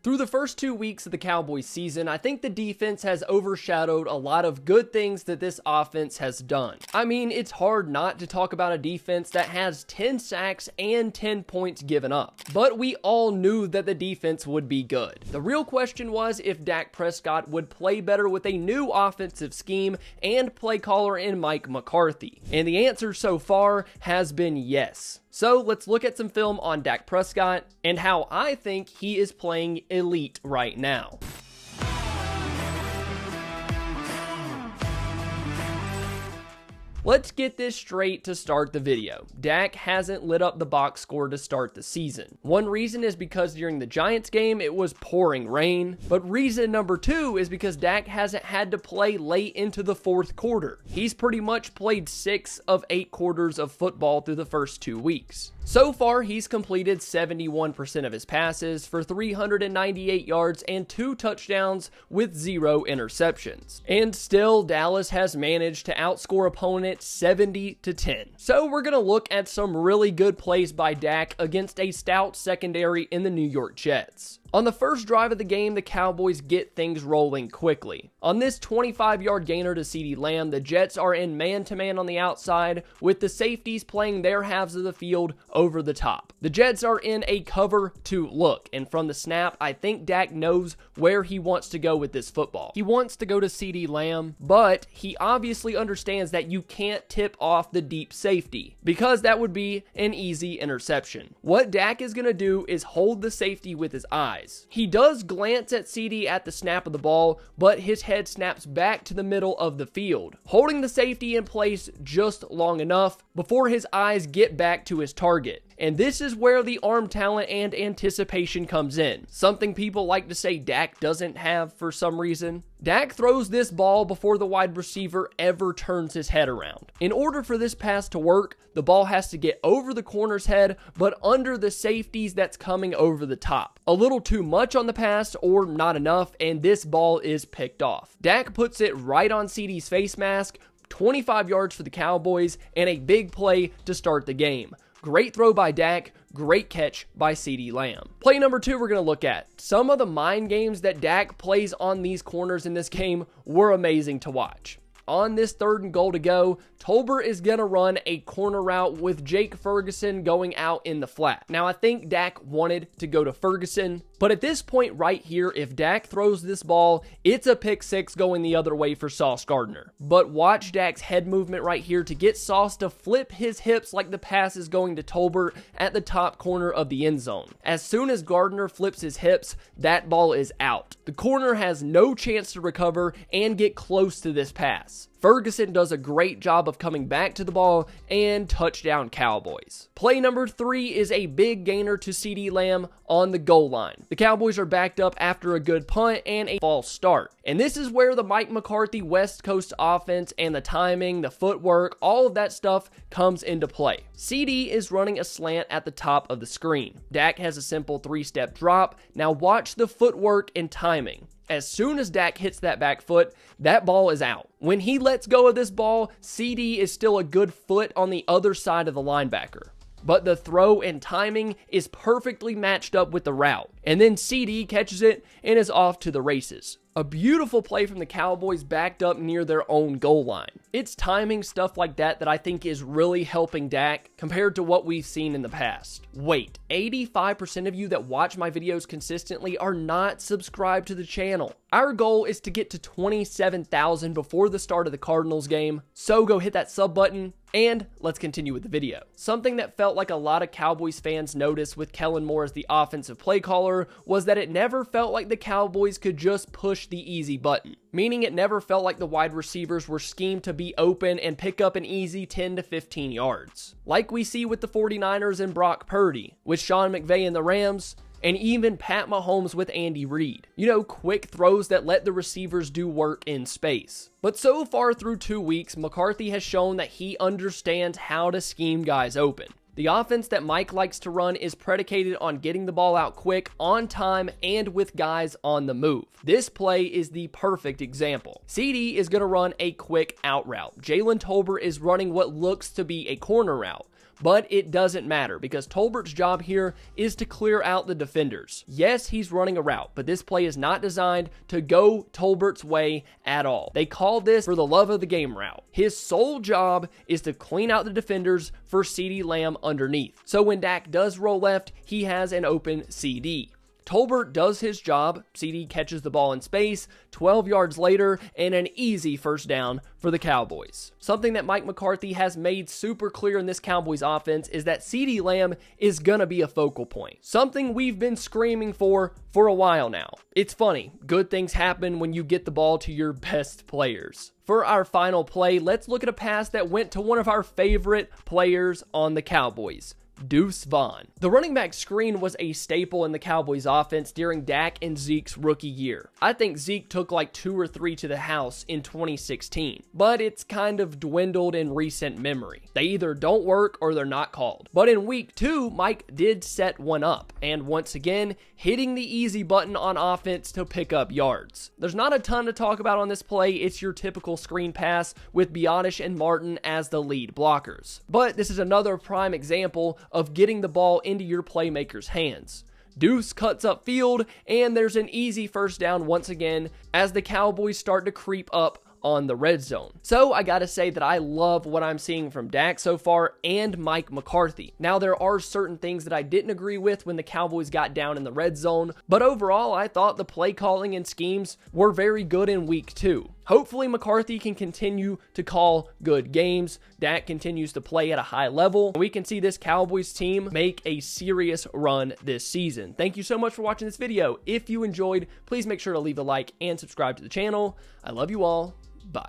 Through the first 2 weeks of the Cowboys season, I think the defense has overshadowed a lot of good things that this offense has done. I mean, it's hard not to talk about a defense that has 10 sacks and 10 points given up. But we all knew that the defense would be good. The real question was if Dak Prescott would play better with a new offensive scheme and play caller in Mike McCarthy. And the answer so far has been yes. So let's look at some film on Dak Prescott and how I think he is playing elite right now. Let's get this straight to start the video. Dak hasn't lit up the box score to start the season. One reason is because during the Giants game, it was pouring rain. But reason number two is because Dak hasn't had to play late into the fourth quarter. He's pretty much played 6 of 8 quarters of football through the first 2 weeks. So far, he's completed 71% of his passes for 398 yards and 2 touchdowns with 0 interceptions. And still, Dallas has managed to outscore opponents 70-10. So we're going to look at some really good plays by Dak against a stout secondary in the New York Jets. On the first drive of the game, the Cowboys get things rolling quickly. On this 25-yard gainer to CeeDee Lamb, the Jets are in man-to-man on the outside, with the safeties playing their halves of the field over the top. The Jets are in a cover 2 look, and from the snap, I think Dak knows where he wants to go with this football. He wants to go to CeeDee Lamb, but he obviously understands that you can't tip off the deep safety, because that would be an easy interception. What Dak is going to do is hold the safety with his eyes. He does glance at CeeDee at the snap of the ball, but his head snaps back to the middle of the field, holding the safety in place just long enough before his eyes get back to his target. And this is where the arm talent and anticipation comes in, something people like to say Dak doesn't have for some reason. Dak throws this ball before the wide receiver ever turns his head around. In order for this pass to work, the ball has to get over the corner's head, but under the safeties that's coming over the top. A little too much on the pass or not enough, and this ball is picked off. Dak puts it right on CeeDee's face mask, 25 yards for the Cowboys, and a big play to start the game. Great throw by Dak, great catch by CeeDee Lamb. Play number 2 we're going to look at. Some of the mind games that Dak plays on these corners in this game were amazing to watch. On this 3rd and goal to go, Tolbert is going to run a corner route with Jake Ferguson going out in the flat. Now, I think Dak wanted to go to Ferguson, but at this point right here, if Dak throws this ball, it's a pick 6 going the other way for Sauce Gardner. But watch Dak's head movement right here to get Sauce to flip his hips like the pass is going to Tolbert at the top corner of the end zone. As soon as Gardner flips his hips, that ball is out. The corner has no chance to recover and get close to this pass. Ferguson does a great job of coming back to the ball, and touchdown Cowboys. Play number 3 is a big gainer to CeeDee Lamb on the goal line. The Cowboys are backed up after a good punt and a false start. And this is where the Mike McCarthy West Coast offense and the timing, the footwork, all of that stuff comes into play. CeeDee is running a slant at the top of the screen. Dak has a simple 3-step drop. Now watch the footwork and timing. As soon as Dak hits that back foot, that ball is out. When he lets go of this ball, CeeDee is still a good foot on the other side of the linebacker. But the throw and timing is perfectly matched up with the route. And then CeeDee catches it and is off to the races. A beautiful play from the Cowboys backed up near their own goal line. It's timing stuff like that that I think is really helping Dak compared to what we've seen in the past. Wait, 85% of you that watch my videos consistently are not subscribed to the channel. Our goal is to get to 27,000 before the start of the Cardinals game, so go hit that sub button, and let's continue with the video. Something that felt like a lot of Cowboys fans noticed with Kellen Moore as the offensive play caller was that it never felt like the Cowboys could just push the easy button, meaning it never felt like the wide receivers were schemed to be open and pick up an easy 10 to 15 yards. Like we see with the 49ers and Brock Purdy, with Sean McVay and the Rams, and even Pat Mahomes with Andy Reid. You know, quick throws that let the receivers do work in space. But so far through 2 weeks, McCarthy has shown that he understands how to scheme guys open. The offense that Mike likes to run is predicated on getting the ball out quick, on time, and with guys on the move. This play is the perfect example. CeeDee is going to run a quick out route. Jalen Tolbert is running what looks to be a corner route. but it doesn't matter because Tolbert's job here is to clear out the defenders. Yes, he's running a route, but this play is not designed to go Tolbert's way at all. They call this for the love of the game route. His sole job is to clean out the defenders for CeeDee Lamb underneath. So when Dak does roll left, he has an open CD. Tolbert does his job. CD catches the ball in space, 12 yards later, and an easy first down for the Cowboys. Something that Mike McCarthy has made super clear in this Cowboys offense is that CeeDee Lamb is gonna be a focal point. Something we've been screaming for a while now. It's funny, good things happen when you get the ball to your best players. For our final play, let's look at a pass that went to one of our favorite players on the Cowboys, Deuce Vaughn. The running back screen was a staple in the Cowboys offense during Dak and Zeke's rookie year. I think Zeke took like 2 or 3 to the house in 2016, but it's kind of dwindled in recent memory. They either don't work or they're not called. But in week 2, Mike did set one up, and once again, hitting the easy button on offense to pick up yards. There's not a ton to talk about on this play. It's your typical screen pass with Biotish and Martin as the lead blockers. But this is another prime example of getting the ball into your playmakers' hands. Deuce cuts upfield, and there's an easy first down once again as the Cowboys start to creep up on the red zone. So I gotta say that I love what I'm seeing from Dak so far and Mike McCarthy. Now there are certain things that I didn't agree with when the Cowboys got down in the red zone, but overall I thought the play calling and schemes were very good in week 2. Hopefully McCarthy can continue to call good games. Dak continues to play at a high level. We can see this Cowboys team make a serious run this season. Thank you so much for watching this video. If you enjoyed, please make sure to leave a like and subscribe to the channel. I love you all. Bye.